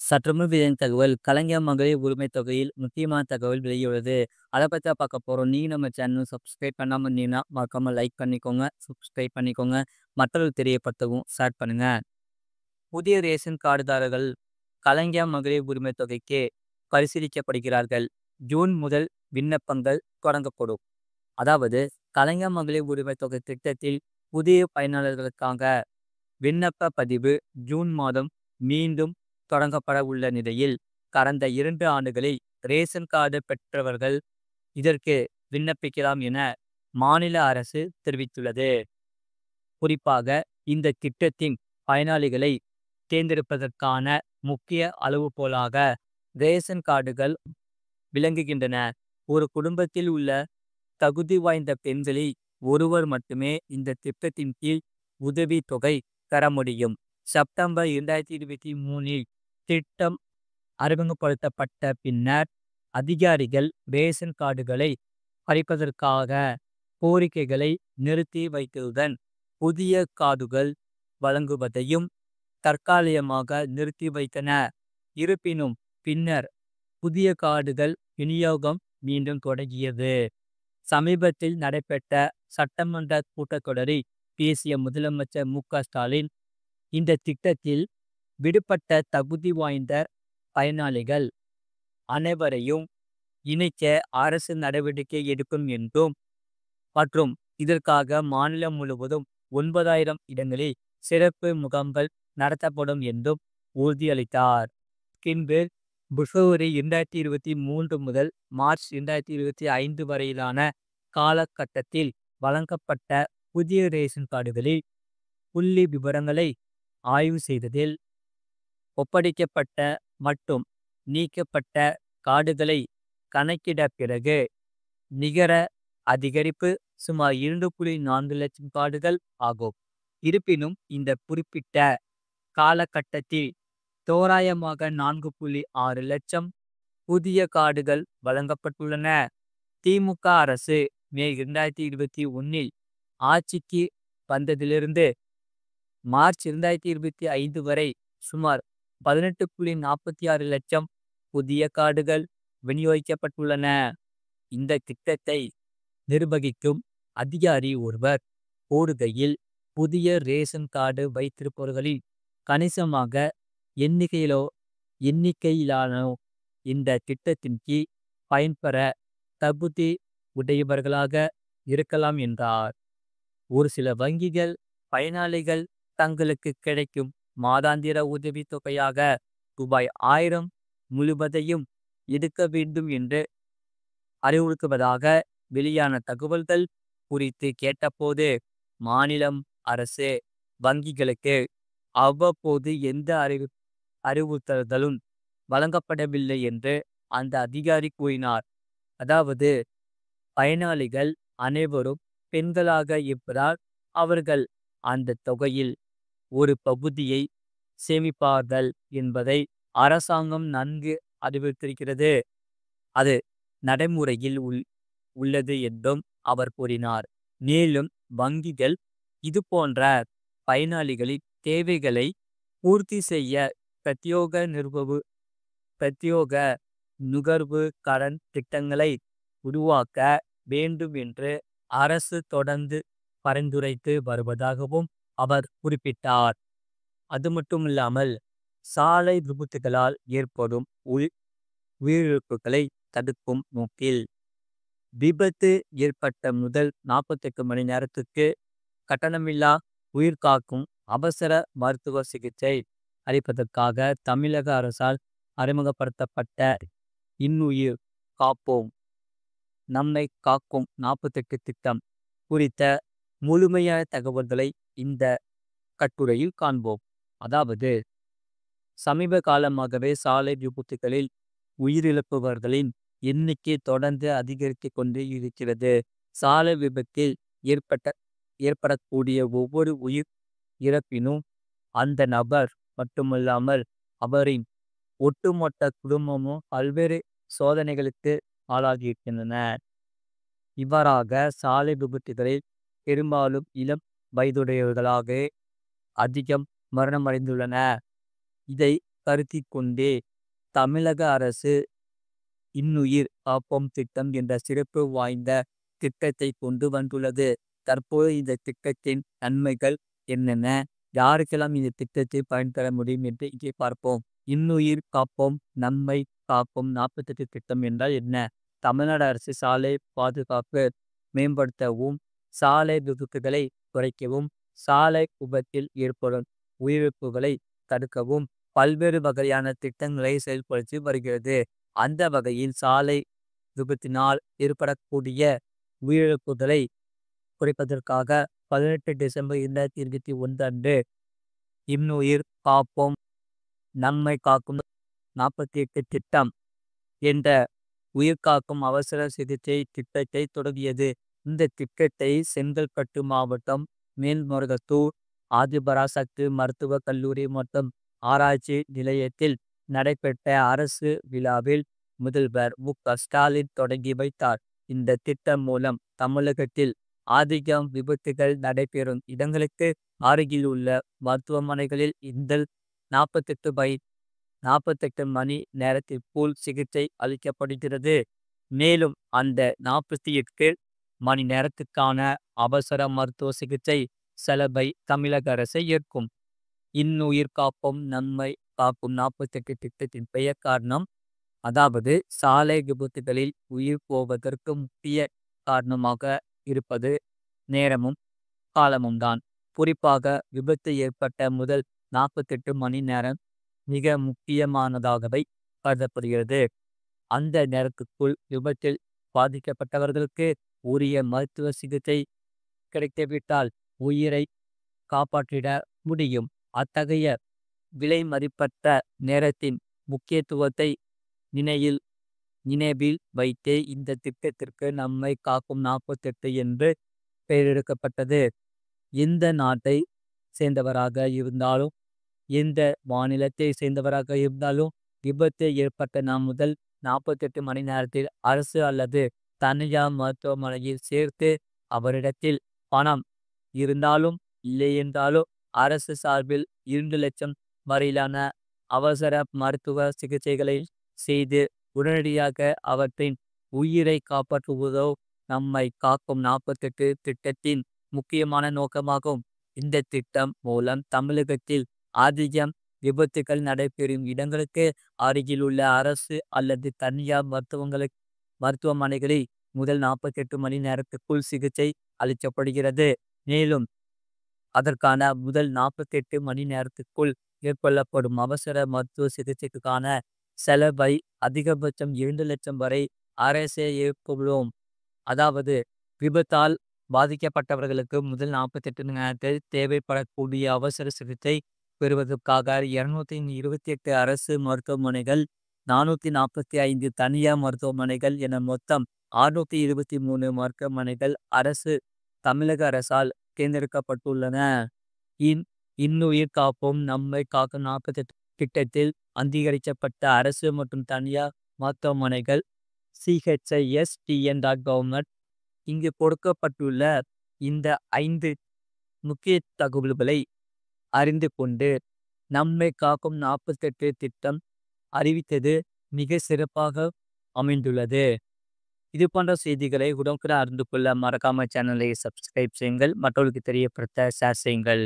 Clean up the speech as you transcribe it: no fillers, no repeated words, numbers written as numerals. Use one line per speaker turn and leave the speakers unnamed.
சற்றுமுன் வெளியான தகவல் கலைஞர் மகளிர் உரிமை தொகையில் முக்கியமான தகவல் வெளியுள்ளது. அதை பத்தி தான் பார்க்க போறோம். நீங்க நம்ம சேனல் சப்ஸ்கிரைப் பண்ணாம இருந்தீங்கன்னா மறக்காம லைக் பண்ணிக்கோங்க, சப்ஸ்கிரைப் பண்ணிக்கோங்க. மற்றவர்களுக்கு தெரியப்படுத்தவும் ஷேர் பண்ணுங்க. புதிய ரேஷன் கார்டுதாரர்கள் கலைஞர் மகளிர் உரிமை தொகைக்கு பரிசீலிக்கப்படுகிறார்கள். ஜூன் முதல் விண்ணப்பங்கள் தொடங்கப்படும். அதாவது கலைஞர் மகளிர் உரிமை தொகை திட்டத்தில் புதிய பயனாளர்களுக்காக விண்ணப்ப பதிவு ஜூன் மாதம் மீண்டும் தொடங்கப்பட உள்ள நிலையில், கடந்த 2 ஆண்டுகளில் ரேஷன் கார்டு பெற்றவர்கள் இதற்கு விண்ணப்பிக்கலாம் என மாநில அரசு தெரிவித்துள்ளது. குறிப்பாக இந்த திட்டத்தின் பயனாளிகளை தேர்ந்தெடுப்பதற்கான முக்கிய அளவுகோலாக ரேஷன் கார்டுகள் விளங்குகின்றன. ஒரு குடும்பத்தில் உள்ள தகுதி வாய்ந்த பெண்களில் ஒருவர் மட்டுமே இந்த திட்டத்தின் கீழ் உதவி தொகை பெற முடியும். செப்டம்பர் 2023இல் திட்டம் அறிமுகப்படுத்தப்பட்ட பின்னர் அதிகாரிகள் ரேஷன் கார்டுகளை பறிப்பதற்காக கோரிக்கைகளை நிறுத்தி வைத்ததுடன் புதிய கார்டுகள் வழங்குவதையும் தற்காலிகமாக நிறுத்தி வைத்தனர். இருப்பினும் பின்னர் புதிய கார்டுகள் விநியோகம் மீண்டும் தொடங்கியது. சமீபத்தில் நடைபெற்ற சட்டமன்ற கூட்டத்தொடரில் பேசிய முதலமைச்சர் மு.க.ஸ்டாலின், இந்த திட்டத்தில் விடுபட்ட தகுதி வாய்ந்த பயனாளிகள் அனைவரையும் இணைக்க அரசு நடவடிக்கை எடுக்கும் என்றும் மற்றும் இதற்காக மாநிலம் முழுவதும் 9,000 இடங்களில் சிறப்பு முகாம்கள் நடத்தப்படும் என்றும் உறுதியளித்தார். பின்பு பிப்ரவரி 2023 முதல் மார்ச் 2025 வரையிலான காலகட்டத்தில் வழங்கப்பட்ட புதிய ரேஷன் கார்டுகளில் புள்ளி விவரங்களை ஆய்வு செய்ததில் ஒப்படைக்கப்பட்ட மற்றும் நீக்கப்பட்ட கார்டுகளை கணக்கிட பிறகு நிகர அதிகரிப்பு சுமார் 2.4 லட்சம் கார்டுகள் ஆகும். இருப்பினும் இந்த குறிப்பிட்ட காலகட்டத்தில் தோராயமாக 4.6 லட்சம் புதிய கார்டுகள் வழங்கப்பட்டுள்ளன. திமுக அரசு மே 2021இல் ஆட்சிக்கு வந்ததிலிருந்து மார்ச் 2025 வரை சுமார் 18.46 லட்சம் புதிய கார்டுகள் விநியோகிக்கப்பட்டுள்ளன. இந்த திட்டத்தை நிர்வகிக்கும் அதிகாரி ஒருவர் கூறுகையில், புதிய ரேஷன் கார்டு வைத்திருப்பவர்களில் கணிசமாக எண்ணிக்கையிலானோர் இந்த திட்டத்தின் கீழ் பயன்பெற தகுதி உடையவர்களாக இருக்கலாம் என்றார். ஒரு சில வங்கிகள் பயனாளிகள் தங்களுக்கு கிடைக்கும் மாதாந்திர உதவித் தொகையாக ரூபாய் 1000 முழுவதையும் எடுக்க வேண்டும் என்று அறிவுறுத்துவதாக வெளியான தகவல்கள் குறித்து கேட்டபோது, மாநிலம் அரசு வங்கிகளுக்கு அவ்வப்போது எந்த அறிவுறுத்தல்களும் வழங்கப்படவில்லை என்று அந்த அதிகாரி கூறினார். அதாவது பயனாளிகள் அனைவரும் பெண்களாக இருப்பதால் அவர்கள் அந்த தொகையில் ஒரு பகுதியை சேமிப்பார்கள் என்பதை அரசாங்கம் நன்கு அறிவித்திருக்கிறது. அது நடைமுறையில் உள்ளது என்றும் அவர் கூறினார். மேலும் வங்கிகள் இதுபோன்ற பயனாளிகளின் தேவைகளை பூர்த்தி செய்ய பிரத்யோக நுகர்வு கடன் திட்டங்களை உருவாக்க வேண்டும் என்று அரசு தொடர்ந்து பரிந்துரைத்து வருவதாகவும் அவர் குறிப்பிட்டார். அது மட்டுமில்லாமல் சாலை விபத்துகளால் ஏற்படும் உயிரிழப்புகளை தடுக்கும் நோக்கில் விபத்து ஏற்பட்ட முதல் 48 மணி நேரத்துக்கு கட்டணமில்லா உயிர்காக்கும் அவசர மருத்துவ சிகிச்சை அளிப்பதற்காக தமிழக அரசால் அறிமுகப்படுத்தப்பட்ட இன்னுயிர் காப்போம் நம்மை காக்கும் 48 திட்டம் குறித்த முழுமையான தகவல்களை இந்த கட்டுரையில் காண்போம். அதாவது சமீப காலமாகவே சாலை விபத்துகளில் உயிரிழப்பவர்களின் எண்ணிக்கை தொடர்ந்து அதிகரித்து கொண்டு இருக்கிறது. சாலை விபத்தில் ஏற்படக்கூடிய ஒவ்வொரு உயிர் இறப்பினும் அந்த நபர் மட்டுமல்லாமல் அவரின் ஒட்டுமொத்த குடும்பமும் பல்வேறு சோதனைகளுக்கு ஆளாகியிருக்கின்றன. இவ்வாறாக சாலை விபத்துகளில் பெரும்பாலும் இளம் வயதுடையவர்களாக அதிகம் மரணமடைந்துள்ளன. இதை கருத்தில் கொண்டே தமிழக அரசு இன்னுயிர் காப்போம் திட்டம் என்ற சிறப்பு வாய்ந்த திட்டத்தை கொண்டு வந்துள்ளது. தற்போது இந்த திட்டத்தின் நன்மைகள் என்னென்ன, யாருக்கெல்லாம் இந்த திட்டத்தை பயன்பெற முடியும் என்று இங்கே பார்ப்போம். இன்னுயிர் காப்போம் நம்மை காக்கும் 48 திட்டம் என்றால் என்ன? தமிழ்நாடு அரசு சாலை பாதுகாப்பு மேம்படுத்தவும், சாலை விபத்துகளை குறைக்கவும், சாலை விபத்தில் ஏற்படும் உயிரிழப்புகளை தடுக்கவும் பல்வேறு வகையான திட்டங்களை செயல்படுத்தி வருகிறது. அந்த வகையில் சாலை விபத்தினால் ஏற்படக்கூடிய உயிரிழப்புகளை குறைப்பதற்காக 18 டிசம்பர் 2021 அன்று இன்னுயிர் காப்போம் நம்மை காக்கும் 48 திட்டம் என்ற உயிர்காக்கும் அவசர சிகிச்சை திட்டத்தை தொடங்கியது. இந்த திட்டத்தை செங்கல்பட்டு மாவட்டம் மேல்மருகத்தூர் ஆதிபராசக்தி மருத்துவக் கல்லூரி மற்றும் ஆராய்ச்சி நிலையத்தில் நடைபெற்ற அரசு விழாவில் முதல்வர் மு.க.ஸ்டாலின் தொடங்கி வைத்தார். இந்த திட்டம் மூலம் தமிழகத்தில் அதிகம் விபத்துகள் நடைபெறும் இடங்களுக்கு அருகில் உள்ள மருத்துவமனைகளில் இந்த 48 மணி நேரத்திற்குள் சிகிச்சை அளிக்கப்படுகிறது. மேலும் அந்த 48 மணி நேரத்துக்கான அவசர மருத்துவ சிகிச்சை செலவை தமிழக அரசு ஏற்கும். இன்னுயிர் காப்போம் நம்மை காக்கும் 48 திட்டத்தின் பெயர் காரணம், அதாவது சாலை விபத்துகளில் உயிர் போவதற்கு முக்கிய காரணமாக இருப்பது நேரமும் காலமும் தான். குறிப்பாக விபத்து ஏற்பட்ட முதல் 48 மணி நேரம் மிக முக்கியமானதாகவே கருதப்படுகிறது. அந்த நேரத்துக்குள் விபத்தில் பாதிக்கப்பட்டவர்களுக்கு உரிய மருத்துவ சிகிச்சை கிடைத்துவிட்டால் உயிரை காப்பாற்றிட முடியும். அத்தகைய விலை மதிப்பற்ற நேரத்தின் முக்கியத்துவத்தை நினைவில் வைத்தே இந்த திட்டத்திற்கு நம்மை காக்கும் 48 என்று பெயரெடுக்கப்பட்டது. எந்த நாட்டை சேர்ந்தவராக இருந்தாலும், எந்த மாநிலத்தை சேர்ந்தவராக இருந்தாலும், விபத்து ஏற்பட்ட முதல் 48 மணி நேரத்தில் அரசு அல்லது தனியார் மருத்துவமனையில் சேர்த்து அவரிடத்தில் பணம் இருந்தாலும் இல்லையென்றாலும் அரசு சார்பில் 2 லட்சம் வரையிலான அவசர மருத்துவ சிகிச்சைகளை செய்து உடனடியாக அவற்றின் உயிரை காப்பாற்றுவதோ நம்மை காக்கும் 48 திட்டத்தின் முக்கியமான நோக்கமாகும். இந்த திட்டம் மூலம் தமிழகத்தில் அதிகம் விபத்துகள் நடைபெறும் இடங்களுக்கு அருகிலுள்ள அரசு அல்லது தனியார் மருத்துவமனைகளில் முதல் 48 மணி நேரத்துக்குள் சிகிச்சை அளிக்கப்படுகிறது. மேலும் அதற்கான முதல் 48 மணி நேரத்துக்குள் மேற்கொள்ளப்படும் அவசர மருத்துவ சிகிச்சைக்கான செலவை அதிகபட்சம் 2 லட்சம் வரை அரசே ஏற்கும். அதாவது விபத்தால் பாதிக்கப்பட்டவர்களுக்கு முதல் 48 மணி நேரத்தில் தேவைப்படக்கூடிய அவசர சிகிச்சை பெறுவதற்காக 228 அரசு மருத்துவமனைகள், 445 தனியார் மருத்துவமனைகள் என மொத்தம் 623 மருத்துவமனைகள் தமிழக அரசால் தேர்ந்தெடுக்கப்பட்டுள்ளன. இன்னுயிர் காப்போம் நம்மை காக்கும் 48 திட்டத்தில் அங்கீகரிக்கப்பட்ட அரசு மற்றும் தனியார் மருத்துவமனைகள் chis.tn.government. இங்கு கொடுக்கப்பட்டுள்ள இந்த 5 முக்கிய தகவல்களை அறிந்து கொண்டு நம்மை காக்கும் 48 திட்டம் அறிவித்தது மிக சிறப்பாக அமைந்துள்ளது. இது போன்ற செய்திகளை உடனுக்குடன் அறிந்து கொள்ள மறக்காம சேனலை சப்ஸ்கிரைப் செய்யுங்கள். மற்றவர்களுக்கு தெரியப்படுத்த ஷேர் செய்யுங்கள்.